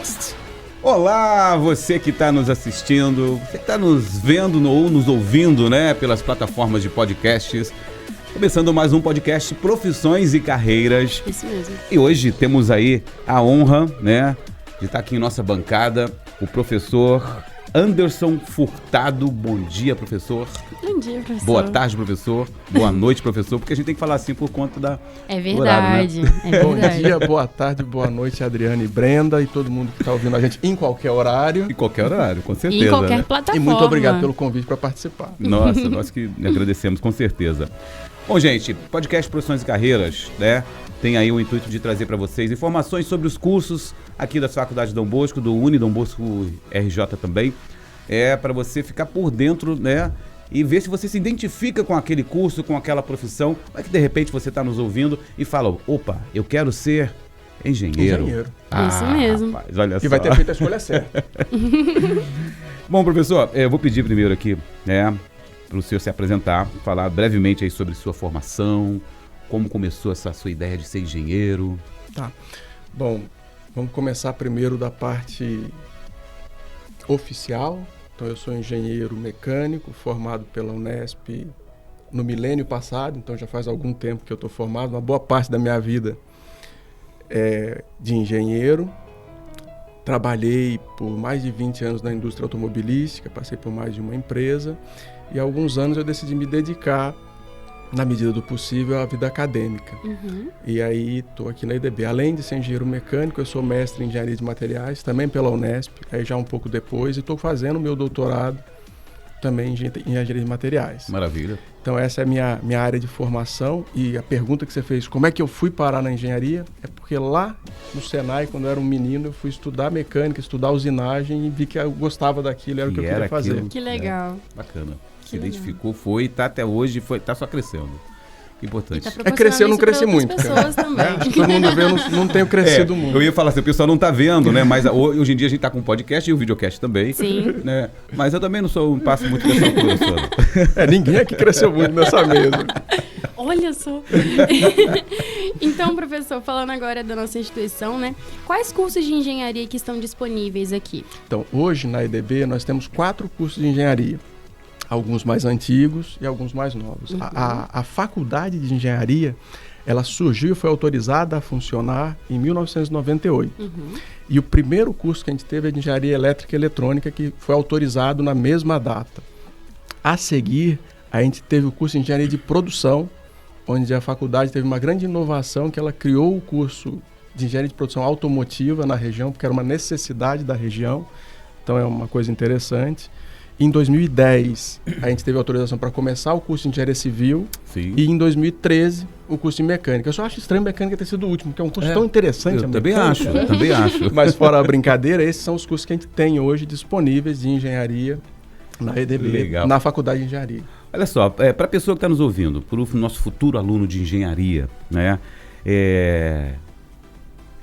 Podcast. Olá, você que está nos assistindo, você que está nos vendo ou nos ouvindo, né, pelas plataformas de podcasts. Começando mais um podcast Profissões e Carreiras. Isso mesmo. E hoje temos aí a honra, né, de estar aqui em nossa bancada o professor Anderson Furtado. Bom dia, professor. Bom dia, professor. Boa tarde, professor. Boa noite, professor, porque a gente tem que falar assim por conta da... É verdade, horário, né? é verdade. Bom dia, boa tarde, boa noite, Adriana e Brenda e todo mundo que está ouvindo a gente em qualquer horário. Em qualquer horário, com certeza. E em qualquer né? plataforma. E muito obrigado pelo convite para participar. Nossa, nós que agradecemos, com certeza. Bom, gente, podcast Profissões e Carreiras, né? Tem aí o intuito de trazer para vocês informações sobre os cursos aqui da Faculdade Dom Bosco, do Uni Dom Bosco RJ também. É para você ficar por dentro, né? E ver se você se identifica com aquele curso, com aquela profissão. Não é que de repente você está nos ouvindo e fala, opa, eu quero ser engenheiro. Isso mesmo. Rapaz, olha só. E vai ter feito a escolha certa. Bom, professor, eu vou pedir primeiro aqui, né, para o senhor se apresentar, falar brevemente aí sobre sua formação, como começou essa sua ideia de ser engenheiro. Tá. Bom, vamos começar primeiro da parte oficial. Então, eu sou engenheiro mecânico, formado pela Unesp no milênio passado, então já faz algum tempo que eu estou formado, uma boa parte da minha vida é de engenheiro. Trabalhei por mais de 20 anos na indústria automobilística, passei por mais de uma empresa e há alguns anos eu decidi me dedicar, na medida do possível, à vida acadêmica. E aí estou aqui na IDB. Além de ser engenheiro mecânico, eu sou mestre em engenharia de materiais, também pela Unesp, aí já um pouco depois, e estou fazendo meu doutorado também em engenharia de materiais. Maravilha. Então essa é a minha área de formação. E a pergunta que você fez, como é que eu fui parar na engenharia? É porque lá no Senai, quando eu era um menino, eu fui estudar mecânica, estudar usinagem e vi que eu gostava daquilo, era o que eu queria fazer. Que legal. Bacana. Se legal. identificou, foi, tá até hoje, tá só crescendo. Importante. E tá crescer eu não cresci muito. pessoas também. Todo mundo vê, eu não tenho crescido muito. Eu ia falar assim, o pessoal não tá vendo, né? Mas hoje em dia a gente tá com um podcast e o videocast também. Sim. Né? Mas eu também não passo muito dessa altura, professor. Ninguém aqui cresceu muito nessa mesa. Olha só. Então, professor, falando agora da nossa instituição, né? Quais cursos de engenharia que estão disponíveis aqui? Então, hoje na EDB nós temos 4 cursos de engenharia. Alguns mais antigos e alguns mais novos. A faculdade de engenharia, ela surgiu e foi autorizada a funcionar em 1998. E o primeiro curso que a gente teve é de engenharia elétrica e eletrônica, que foi autorizado na mesma data. A seguir, a gente teve o curso de engenharia de produção, onde a faculdade teve uma grande inovação, que ela criou o curso de engenharia de produção automotiva na região, porque era uma necessidade da região. Então é uma coisa interessante. Em 2010, a gente teve autorização para começar o curso de engenharia civil. Sim. E em 2013, o curso de mecânica. Eu só acho estranho mecânica ter sido o último, porque é um curso tão interessante. Eu também acho, Mas fora a brincadeira, esses são os cursos que a gente tem hoje disponíveis de engenharia na EDB, Legal. na Faculdade de Engenharia. Olha só, para a pessoa que está nos ouvindo, para o nosso futuro aluno de engenharia, né?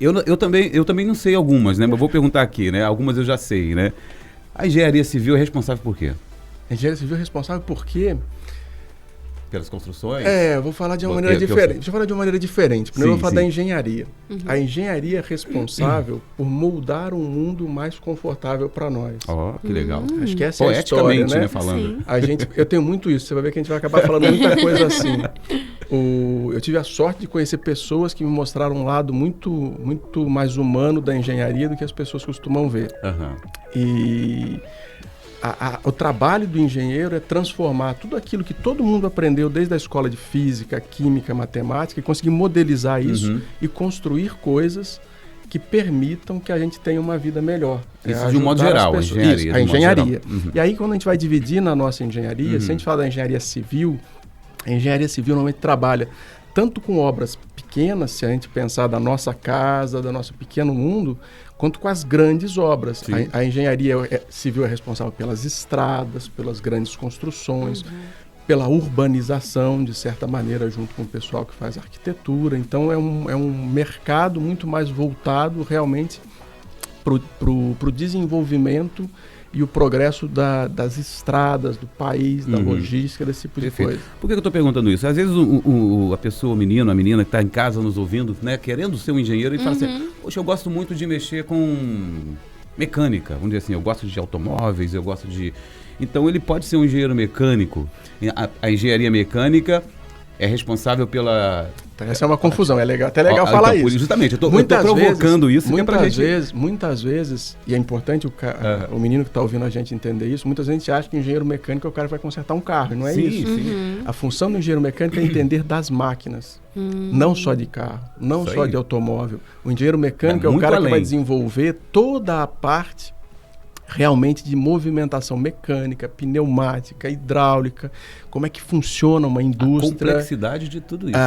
Eu também não sei algumas, né? Mas vou perguntar aqui, né? Algumas eu já sei, né? A engenharia civil é responsável por quê? A engenharia civil é responsável por quê? Pelas construções? Vou falar de uma maneira diferente. Deixa eu falar de uma maneira diferente. Primeiro eu vou falar da engenharia. A engenharia é responsável por moldar um mundo mais confortável para nós. Que legal. Acho que essa é a história, né? Falando. Eu tenho muito isso. Você vai ver que a gente vai acabar falando muita coisa assim. Eu tive a sorte de conhecer pessoas que me mostraram um lado muito, muito mais humano da engenharia do que as pessoas costumam ver. E o trabalho do engenheiro é transformar tudo aquilo que todo mundo aprendeu desde a escola de física, química, matemática e conseguir modelizar isso e construir coisas que permitam que a gente tenha uma vida melhor. Isso de um modo geral, a engenharia. A engenharia. E aí, quando a gente vai dividir na nossa engenharia, se a gente fala da engenharia civil, a engenharia civil normalmente trabalha tanto com obras pequenas, se a gente pensar da nossa casa, do nosso pequeno mundo, quanto com as grandes obras. A engenharia civil é responsável pelas estradas, pelas grandes construções, pela urbanização, de certa maneira, junto com o pessoal que faz arquitetura. Então, é um mercado muito mais voltado realmente para o desenvolvimento e o progresso das estradas, do país, da logística, desse tipo de coisa. Por que eu estou perguntando isso? Às vezes a pessoa, o menino, a menina que está em casa nos ouvindo, né, querendo ser um engenheiro, e fala assim, poxa, eu gosto muito de mexer com mecânica, vamos dizer assim, eu gosto de automóveis, eu gosto de... Então ele pode ser um engenheiro mecânico. A engenharia mecânica é responsável pela... Essa é uma confusão, é até legal falar então, isso. Justamente, eu estou provocando isso. Muitas vezes, e é importante o menino que está ouvindo a gente entender isso, muitas vezes a gente acha que o engenheiro mecânico é o cara que vai consertar um carro, e não é isso. Sim. A função do engenheiro mecânico é entender das máquinas, não só de carro, não só de automóvel. O engenheiro mecânico é o cara que vai desenvolver toda a parte realmente de movimentação mecânica, pneumática, hidráulica, como é que funciona uma indústria. A complexidade de tudo isso.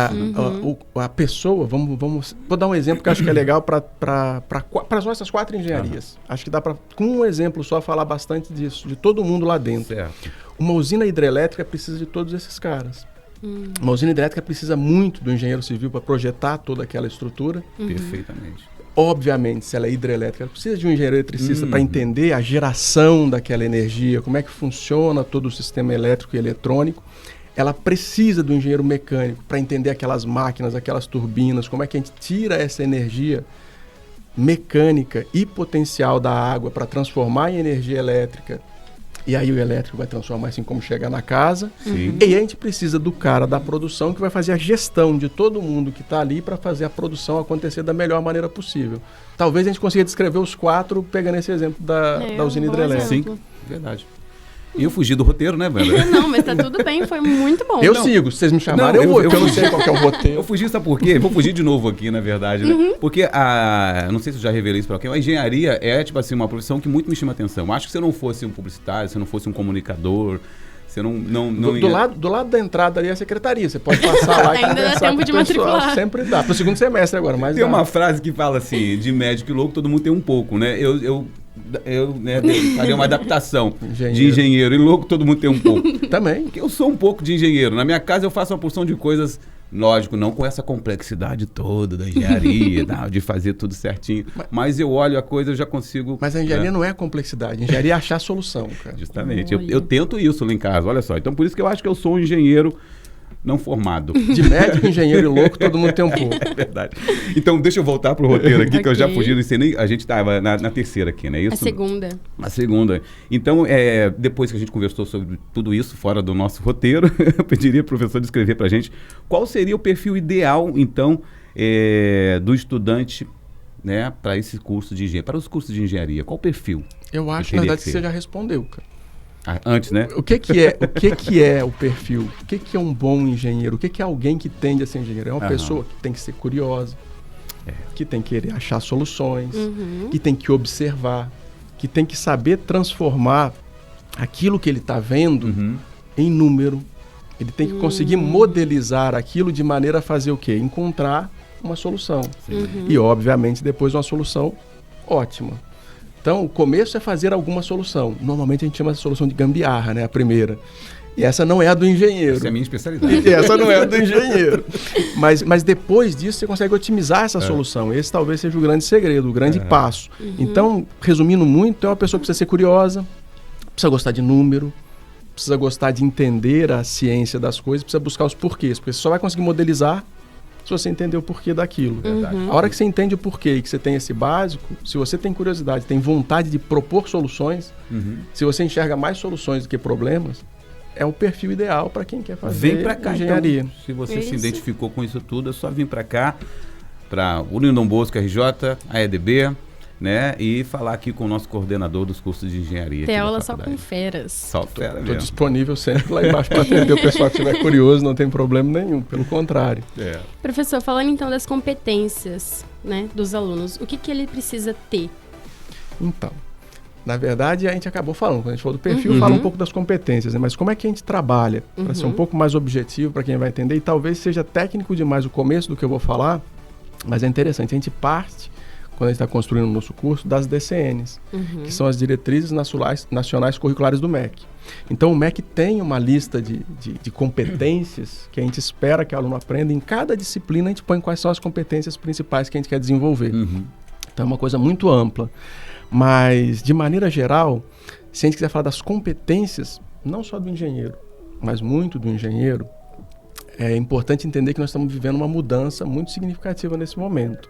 A pessoa, vou dar um exemplo que eu acho que é legal para as nossas 4 engenharias. Acho que dá para, com um exemplo só, falar bastante disso, de todo mundo lá dentro. Certo. Uma usina hidrelétrica precisa de todos esses caras. Uma usina hidrelétrica precisa muito do engenheiro civil para projetar toda aquela estrutura. Perfeitamente. Obviamente, se ela é hidrelétrica, ela precisa de um engenheiro eletricista para entender a geração daquela energia, como é que funciona todo o sistema elétrico e eletrônico. Ela precisa do engenheiro mecânico para entender aquelas máquinas, aquelas turbinas, como é que a gente tira essa energia mecânica e potencial da água para transformar em energia elétrica. E aí o elétrico vai transformar assim como chegar na casa. Sim. E a gente precisa do cara da produção que vai fazer a gestão de todo mundo que está ali para fazer a produção acontecer da melhor maneira possível. Talvez a gente consiga descrever os 4 pegando esse exemplo da usina hidrelétrica. Sim, verdade. E eu fugi do roteiro, né, Wanda? Não, mas tá tudo bem, foi muito bom. Eu sigo, se vocês me chamarem, eu vou, porque eu não sei qual que é o roteiro. Eu fugi, sabe por quê? Vou fugir de novo aqui, na verdade, né? Porque não sei se eu já revelei isso pra alguém, a engenharia é, tipo assim, uma profissão que muito me chama atenção. Acho que se eu não fosse um publicitário, se eu não fosse um comunicador, se eu do lado da entrada ali é a secretaria, você pode passar lá e ainda dá tempo de matricular. Sempre dá, pro segundo semestre agora, mas tem uma frase que fala assim, de médico e louco, todo mundo tem um pouco, né? Eu faria uma adaptação de engenheiro e louco, todo mundo tem um pouco. Também. Porque eu sou um pouco de engenheiro. Na minha casa eu faço uma porção de coisas, lógico, não com essa complexidade toda da engenharia, de fazer tudo certinho. Mas eu olho a coisa e já consigo... Mas a engenharia não é complexidade, a engenharia é achar solução, cara. Justamente. Eu tento isso lá em casa, olha só. Então por isso que eu acho que eu sou um engenheiro não formado. De médico, engenheiro e louco, todo mundo tem um pouco. É verdade. Então, deixa eu voltar pro roteiro aqui, que eu já fugi, não sei nem... A gente estava na terceira aqui, não é isso? A segunda. Então, depois que a gente conversou sobre tudo isso, fora do nosso roteiro, eu pediria pro professor descrever pra gente qual seria o perfil ideal, então, do estudante, né, para esse curso de engenharia, para os cursos de engenharia. Qual o perfil? Eu acho, na verdade, que você já respondeu, cara. Antes, né? O que é o perfil? O que é um bom engenheiro? O que é alguém que tende a ser engenheiro? É uma pessoa que tem que ser curiosa, que tem que querer achar soluções, que tem que observar, que tem que saber transformar aquilo que ele está vendo em número. Ele tem que conseguir modelizar aquilo de maneira a fazer o quê? Encontrar uma solução. E, obviamente, depois uma solução ótima. Então, o começo é fazer alguma solução. Normalmente a gente chama essa solução de gambiarra, né? A primeira. E essa não é a do engenheiro. Essa é a minha especialidade. E essa não é a do engenheiro. Mas depois disso você consegue otimizar essa solução. Esse talvez seja o grande segredo, o grande passo. Então, resumindo muito, é uma pessoa que precisa ser curiosa, precisa gostar de número, precisa gostar de entender a ciência das coisas, precisa buscar os porquês. Porque você só vai conseguir modelizar se você entender o porquê daquilo. A hora que você entende o porquê e que você tem esse básico, se você tem curiosidade, tem vontade de propor soluções, se você enxerga mais soluções do que problemas, é o perfil ideal para quem quer fazer engenharia. Então, se você se identificou com isso tudo, é só vir para cá, para o União Dom Bosco, RJ, a EDB, né? E falar aqui com o nosso coordenador dos cursos de engenharia. Tem aula só com feras. Só fera mesmo. Estou disponível sempre lá embaixo para atender o pessoal que estiver curioso, não tem problema nenhum, pelo contrário. Professor, falando então das competências, né, dos alunos, o que ele precisa ter? Então, na verdade, a gente acabou falando, quando a gente falou do perfil, fala um pouco das competências, né? Mas como é que a gente trabalha para ser um pouco mais objetivo para quem vai entender, e talvez seja técnico demais o começo do que eu vou falar, mas é interessante, a gente parte, quando a gente está construindo o nosso curso, das DCNs, que são as Diretrizes Nacionais Curriculares do MEC. Então, o MEC tem uma lista de competências que a gente espera que o aluno aprenda. Em cada disciplina, a gente põe quais são as competências principais que a gente quer desenvolver. Então, é uma coisa muito ampla. Mas, de maneira geral, Se a gente quiser falar das competências, não só do engenheiro, mas muito do engenheiro, é importante entender que nós estamos vivendo uma mudança muito significativa nesse momento.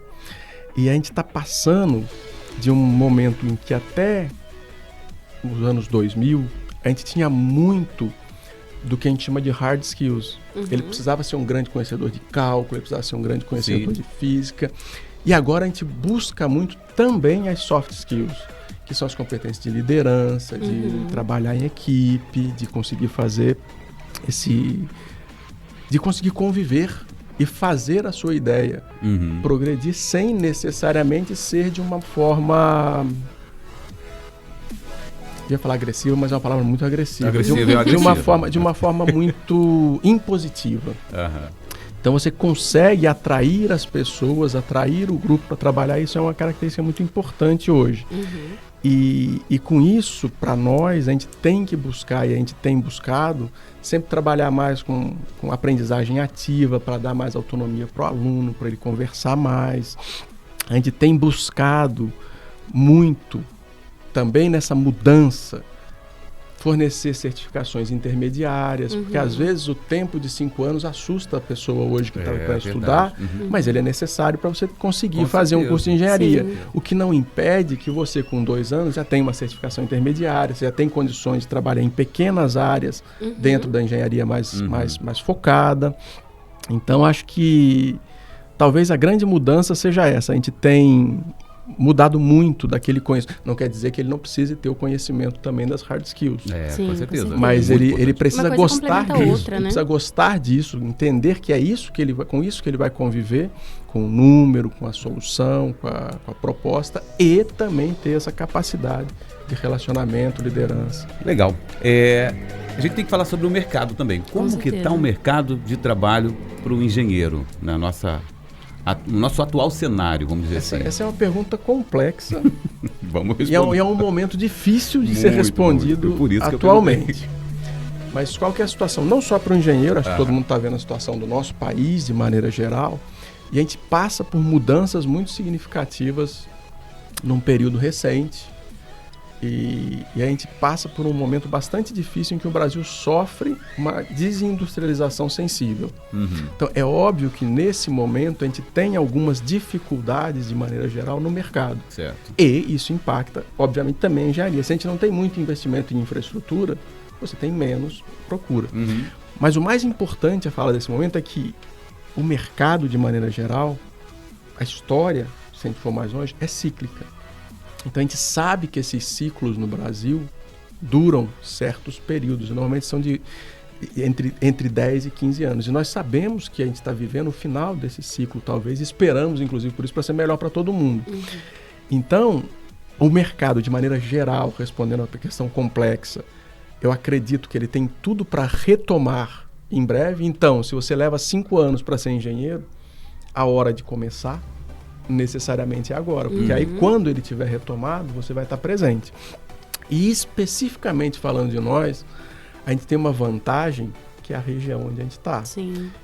E a gente está passando de um momento em que até os anos 2000, a gente tinha muito do que a gente chama de hard skills. Ele precisava ser um grande conhecedor de cálculo, ele precisava ser um grande conhecedor de física. E agora a gente busca muito também as soft skills, que são as competências de liderança, de trabalhar em equipe, de conseguir fazer de conseguir conviver e fazer a sua ideia progredir sem necessariamente ser de uma forma... Eu ia falar agressiva, mas é uma palavra muito agressiva. De uma forma muito impositiva. Então você consegue atrair as pessoas, atrair o grupo para trabalhar. Isso é uma característica muito importante hoje. E com isso, para nós, a gente tem que buscar, e a gente tem buscado, sempre trabalhar mais com aprendizagem ativa, para dar mais autonomia para o aluno, para ele conversar mais. A gente tem buscado muito, também nessa mudança, fornecer certificações intermediárias, porque às vezes o tempo de 5 anos assusta a pessoa hoje que está para estudar, mas ele é necessário para você conseguir fazer um curso de engenharia. Sim. O que não impede que você com 2 anos já tenha uma certificação intermediária, você já tem condições de trabalhar em pequenas áreas dentro da engenharia mais focada. Então acho que talvez a grande mudança seja essa. A gente tem mudado muito daquele conhecimento. Não quer dizer que ele não precise ter o conhecimento também das hard skills. Sim, com certeza. Mas ele precisa gostar disso. Outra, né? Precisa gostar disso, entender que é isso que com isso que ele vai conviver, com o número, com a solução, com a proposta, e também ter essa capacidade de relacionamento, liderança. Legal. A gente tem que falar sobre o mercado também. Como que está o mercado de trabalho para o engenheiro na no nosso atual cenário, vamos dizer assim? Essa é uma pergunta complexa. Vamos responder. E é um momento difícil de ser respondido atualmente. Mas qual que é a situação? Não só para o engenheiro, acho que todo mundo está vendo a situação do nosso país de maneira geral, e a gente passa por mudanças muito significativas num período recente. E a gente passa por um momento bastante difícil em que o Brasil sofre uma desindustrialização sensível. Então, é óbvio que nesse momento a gente tem algumas dificuldades de maneira geral no mercado. Certo. E isso impacta, obviamente, também a engenharia. Se a gente não tem muito investimento em infraestrutura, você tem menos procura. Mas o mais importante a falar desse momento é que o mercado, de maneira geral, a história, se a gente for mais longe, é cíclica. Então a gente sabe que esses ciclos no Brasil duram certos períodos, normalmente são de entre 10 e 15 anos. E nós sabemos que a gente está vivendo o final desse ciclo, talvez, e esperamos, inclusive, por isso, para ser melhor para todo mundo. Então, o mercado, de maneira geral, respondendo a questão complexa, eu acredito que ele tem tudo para retomar em breve. Então, se você leva 5 anos para ser engenheiro, a hora de começar necessariamente é agora, porque aí quando ele tiver retomado, você vai estar presente. E especificamente falando de nós, a gente tem uma vantagem que é a região onde a gente está.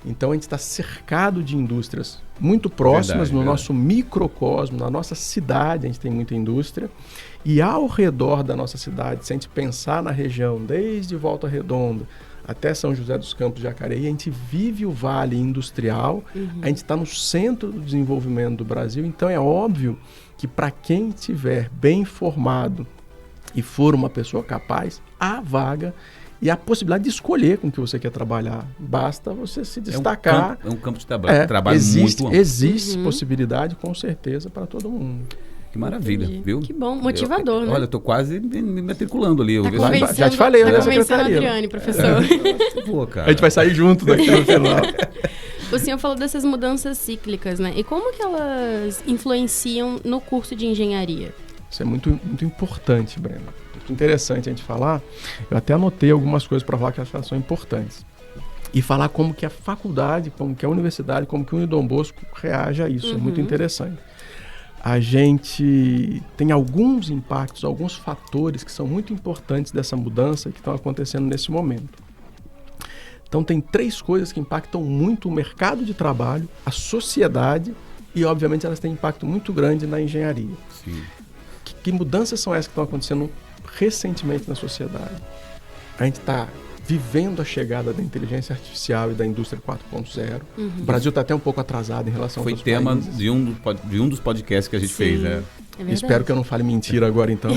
Então a gente está cercado de indústrias muito próximas no nosso microcosmo, na nossa cidade a gente tem muita indústria, e ao redor da nossa cidade, se a gente pensar na região, desde Volta Redonda até São José dos Campos, Jacareí, a gente vive o vale industrial, a gente está no centro do desenvolvimento do Brasil, então é óbvio que para quem estiver bem formado e for uma pessoa capaz, há vaga e a possibilidade de escolher com o que você quer trabalhar. Basta você se destacar. É um campo de trabalho muito amplo. Existe possibilidade, com certeza, para todo mundo. Que maravilha, viu? Que bom, motivador, né? Olha, eu tô quase me matriculando ali. Já te falei, tá né, convencendo a Adriane, professor. Pô, cara. A gente vai sair junto daqui no final. O senhor falou dessas mudanças cíclicas, né? E como que elas influenciam no curso de engenharia? Isso é muito, muito importante, Breno. Muito interessante a gente falar. Eu até anotei algumas coisas para falar que elas são importantes. E falar como que a faculdade, como que a universidade, como que o Unidom Bosco reage a isso. É muito interessante. A gente tem alguns impactos, alguns fatores que são muito importantes dessa mudança que estão acontecendo nesse momento. Então tem 3 coisas que impactam muito o mercado de trabalho, a sociedade e, obviamente, elas têm impacto muito grande na engenharia. Sim. Que mudanças são essas que estão acontecendo recentemente na sociedade. A gente está vivendo a chegada da inteligência artificial e da indústria 4.0. O Brasil está até um pouco atrasado em relação aos outros países. Foi tema de um dos podcasts que a gente fez, né? Espero que eu não fale mentira agora, então.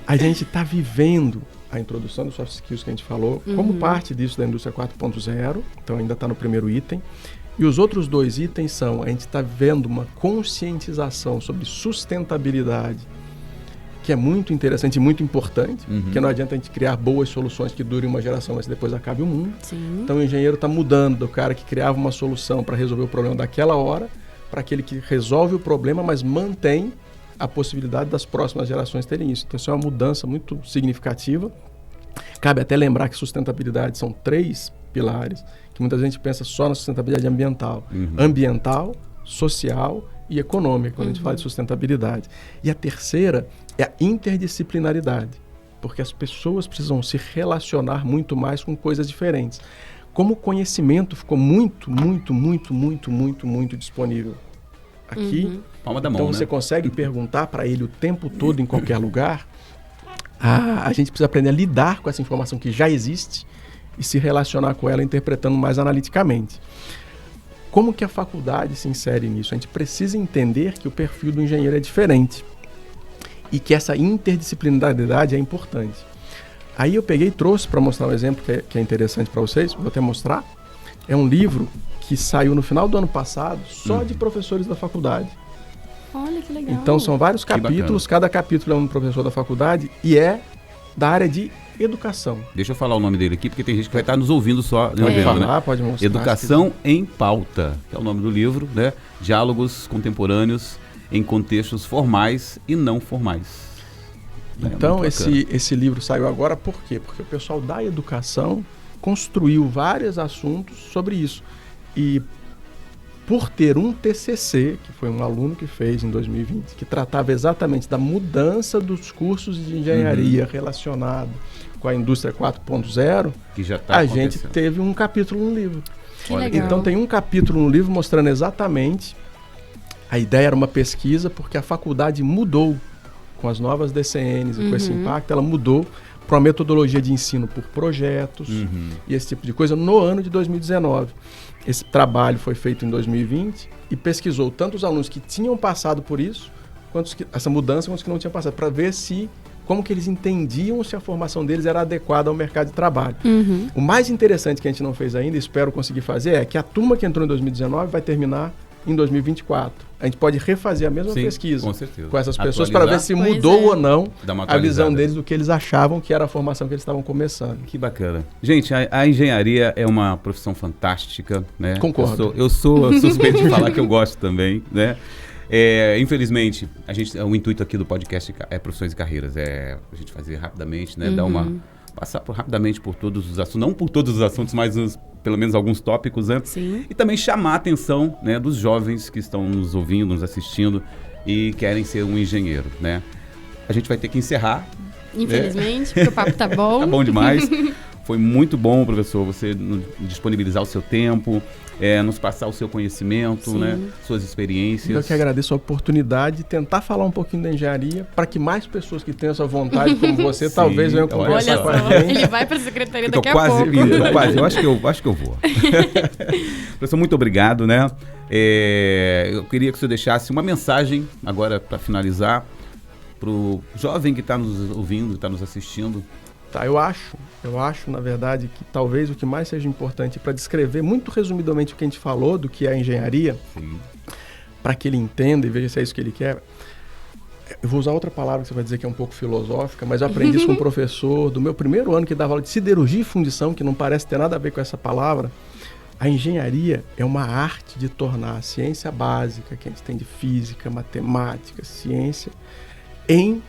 A gente está vivendo a introdução dos soft skills que a gente falou como parte disso da indústria 4.0, então ainda está no primeiro item. E os outros 2 itens são, a gente está vendo uma conscientização sobre sustentabilidade, que é muito interessante e muito importante, porque não adianta a gente criar boas soluções que durem uma geração, mas depois acabe o mundo. Sim. Então o engenheiro está mudando do cara que criava uma solução para resolver o problema daquela hora, para aquele que resolve o problema, mas mantém a possibilidade das próximas gerações terem isso. Então isso é uma mudança muito significativa. Cabe até lembrar que sustentabilidade são 3 pilares, que muita gente pensa só na sustentabilidade ambiental. Ambiental, social e econômica, quando a gente fala de sustentabilidade. E a terceira é a interdisciplinaridade, porque as pessoas precisam se relacionar muito mais com coisas diferentes. Como o conhecimento ficou muito disponível aqui, palma da mão, então você consegue perguntar para ele o tempo todo em qualquer lugar. A gente precisa aprender a lidar com essa informação que já existe e se relacionar com ela interpretando mais analiticamente. Como que a faculdade se insere nisso? A gente precisa entender que o perfil do engenheiro é diferente e que essa interdisciplinaridade é importante. Aí eu peguei e trouxe para mostrar um exemplo que é interessante para vocês, vou até mostrar. É um livro que saiu no final do ano passado só de professores da faculdade. Olha que legal. Então são vários capítulos, cada capítulo é um professor da faculdade e é da área de educação. Deixa eu falar o nome dele aqui, porque tem gente que vai estar nos ouvindo só. Pode falar, pode mostrar. Educação em Pauta, que é o nome do livro, né? Diálogos contemporâneos em contextos formais e não formais. Então esse livro saiu agora por quê? Porque o pessoal da educação construiu vários assuntos sobre isso. E por ter um TCC, que foi um aluno que fez em 2020, que tratava exatamente da mudança dos cursos de engenharia relacionado com a indústria 4.0, que já tá a gente teve um capítulo no livro. Que legal. Então tem um capítulo no livro mostrando exatamente, a ideia era uma pesquisa, porque a faculdade mudou com as novas DCNs e com esse impacto, ela mudou para uma metodologia de ensino por projetos e esse tipo de coisa no ano de 2019. Esse trabalho foi feito em 2020 e pesquisou tanto os alunos que tinham passado por isso, quanto essa mudança, quanto os que não tinham passado, para ver como que eles entendiam se a formação deles era adequada ao mercado de trabalho. O mais interessante que a gente não fez ainda, espero conseguir fazer, é que a turma que entrou em 2019 vai terminar em 2024. A gente pode refazer a mesma pesquisa com essas pessoas para ver se mudou ou não a visão deles do que eles achavam que era a formação que eles estavam começando. Que bacana. Gente, a engenharia é uma profissão fantástica, né? Concordo. Eu sou suspeito de falar que eu gosto também, né? Infelizmente, o intuito aqui do podcast é Profissões e Carreiras, a gente fazer rapidamente, né? Passar rapidamente por todos os assuntos, não por todos os assuntos, mas pelo menos alguns tópicos, né? Sim. E também chamar a atenção, né, dos jovens que estão nos ouvindo, nos assistindo e querem ser um engenheiro, né? A gente vai ter que encerrar. Infelizmente, porque o papo tá bom. Tá bom demais. Foi muito bom, professor, você disponibilizar o seu tempo, nos passar o seu conhecimento, né, suas experiências. Eu que agradeço a oportunidade de tentar falar um pouquinho da engenharia para que mais pessoas que têm essa vontade como você talvez venham conversar com a gente. Ele vai para a secretaria daqui a pouco. Quase, eu acho que eu vou. Professor, muito obrigado, né? Eu queria que o senhor deixasse uma mensagem agora para finalizar para o jovem que está nos ouvindo, está nos assistindo. Tá, eu acho, na verdade, que talvez o que mais seja importante para descrever muito resumidamente o que a gente falou do que é a engenharia, para que ele entenda e veja se é isso que ele quer. Eu vou usar outra palavra que você vai dizer que é um pouco filosófica, mas eu aprendi isso com um professor do meu primeiro ano que dava aula de siderurgia e fundição, que não parece ter nada a ver com essa palavra. A engenharia é uma arte de tornar a ciência básica, que a gente tem de física, matemática, ciência, em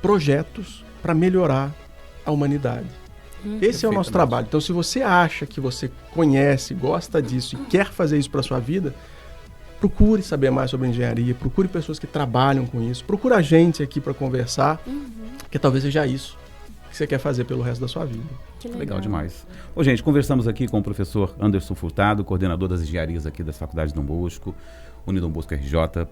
projetos para melhorar a humanidade. Esse é o nosso trabalho. Então, se você acha que você conhece, gosta disso e quer fazer isso para a sua vida, procure saber mais sobre engenharia, procure pessoas que trabalham com isso, procure a gente aqui para conversar, porque talvez seja isso que você quer fazer pelo resto da sua vida. Que legal. Legal demais. Ô, gente, conversamos aqui com o professor Anderson Furtado, coordenador das engenharias aqui das Faculdades Dom Bosco, Unidom Bosco RJ.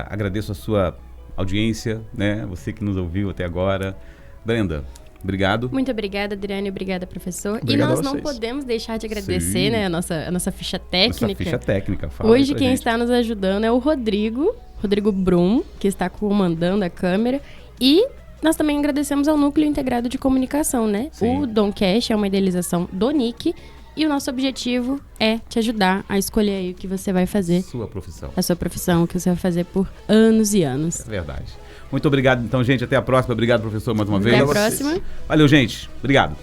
Agradeço a audiência, né? Você que nos ouviu até agora. Brenda, obrigado. Muito obrigada, Adriane. Obrigada, professor. Obrigado e nós a não vocês. podemos deixar de agradecer, Sim. né, a nossa ficha técnica. Essa ficha técnica, fala Hoje pra quem gente. está nos ajudando é o Rodrigo Brum, que está comandando a câmera. E nós também agradecemos ao Núcleo Integrado de Comunicação, né? Sim. O Domcast é uma idealização do NIC. E o nosso objetivo é te ajudar a escolher aí o que você vai fazer, Sua profissão. a sua profissão, o que você vai fazer por anos e anos. É verdade. Muito obrigado, então, gente. Até a próxima. Obrigado, professor, mais uma Até vez. a próxima. Valeu, gente. Obrigado.